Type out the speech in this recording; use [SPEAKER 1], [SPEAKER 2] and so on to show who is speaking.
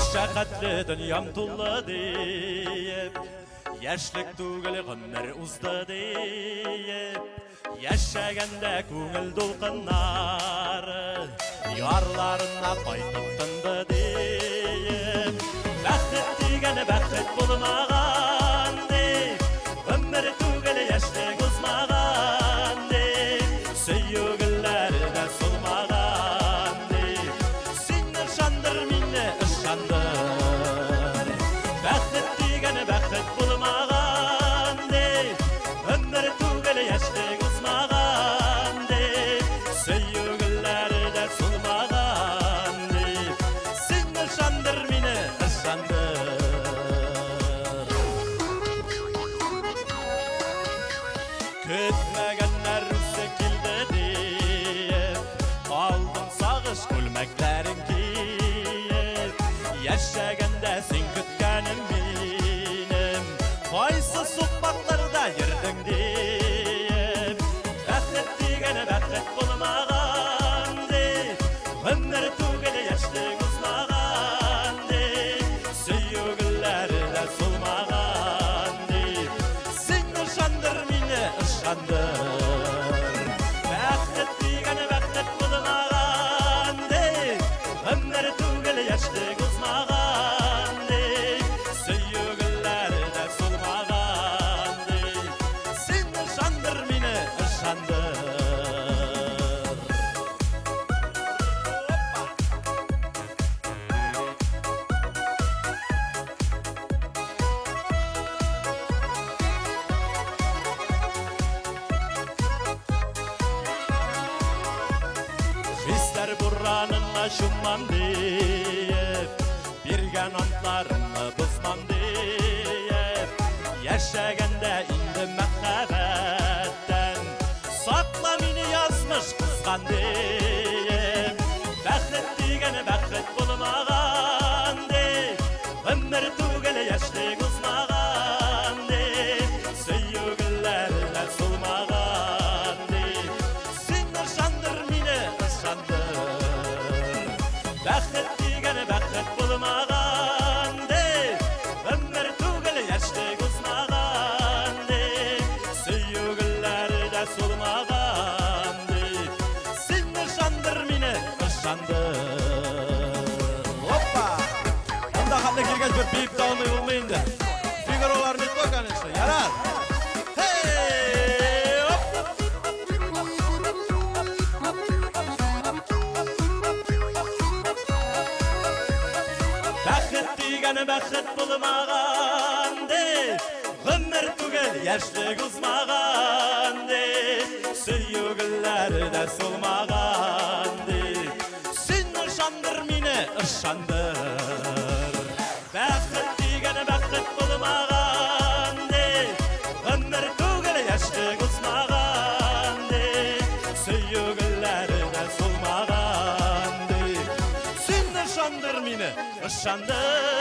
[SPEAKER 1] Мәшәкатьле дөньям тулы дип, яшьлек түгел гомер узды дип, яшәгәндә күңел дулкыннары ярларына кайтып тынды дип, бәхет дигәне бәхет булмаган дип, гомер түгел яшьлек узмаган дип, сөю гөлләре дә сулмаган дип, син ышандыр мине, ышандыр. Бәхет дигәне бәхет булмаган дип, гомер түгел яшьлек узмаган дип, сөю гөлләре дә сулмаган дип, син ышандыр мине, ышандыр. Көтмәгәннәр үзе килде дип, алдың сагыш күлмәкләрен киеп, яшәгәндә син көткәнем минем, кайсы сукмакларда йөрдең дип, бәхет дигәне бәхет булмаган дип, гомер түгел яшьлек узмаган дип, сөю гөлләре дә сулмаган дип, син ышандыр мине, ышандыр. Бәхет дигәне бәхет булмаган дип, гомер түгел яшьлек узмаган дип, сөю гөлләре дә сулмаган дип, син ышандыр мине, ышандыр. Хисләр буранына чуммам дип, биргән антларымны бозмам дип, яшәгәндә инде мәхәббәттән, сакла мине язмыш кызган дип, бәхет дигәне бәхет булмаган дип, гомер түгел яшьлек узмаган дип, сөю гөлләре дә сулмаган дип, син ышандыр мине, ышандыр. Бәхет дигәне бәхет булмаган дип, гомер түгел яшьлек узмаган дип, сөю гөлләре дә сулмаган дип, син ышандыр мине, ышандыр. Опа! Анда хәтле килгәч бер бип тә алмый булмый инде. Фигураларны итмә, конечно, ярар. Hey! Оп! Бәхет дигәне бәхет булмаган дип, гомер түгел яшьлек узмаган дип, сөю гөлләре дә сулмаган дип, син ышандыр мине, ышандыр. Бәхет дигәне бәхет булмаган дип, гомер түгел яшьлек узмаган дип, сөю гөлләре дә сулмаган дип, син ышандыр мине, ышандыр.